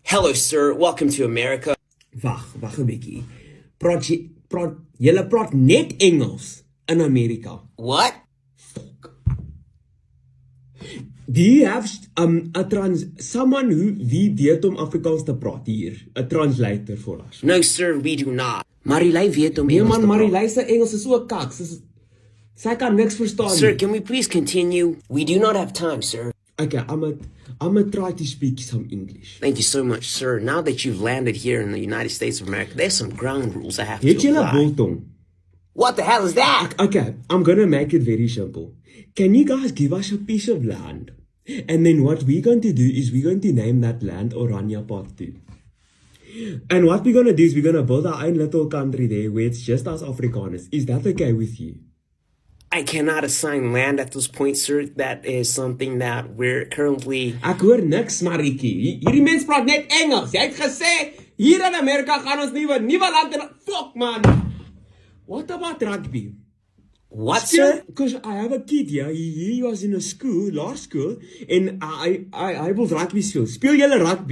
Hello, sir. Welcome to America. Wag 'n bietjie. Julle praat net Engels in Amerika. What? Do you have someone wie weet om Afrikaans te praat hier? A translator for us. No, sir, we do not. Marilei weet om Nee Engels man, te praat. Marilei se Engels is so kaks. Sy kan niks verstaan Sir, nie. can we please continue? We do not have time, sir. Okay, I'm gonna try to speak some English. Thank you so much, sir. Now that you've landed here in the United States of America, there's some ground rules I have Het to julle apply. biltong? What the hell is that? Okay, I'm gonna make it very simple. Can you guys give us a piece of land? And then what we're going to do is we're going to name that land Oranje Part 2. And what we're gonna do is we're gonna build our own little country there where it's just us Afrikaners. Is that okay with you? I cannot assign land at this point, sir. That is something that we're currently... Ek hoor niks, Marietjie. Hierdie mens praat net Engels. Jy het gesê hier in Amerika gaan ons nuwe land en fuck man. What about rugby? What, sir? Because I have a kid here. He was in a school, law school, and I will rugby speel. Speel julle rugby?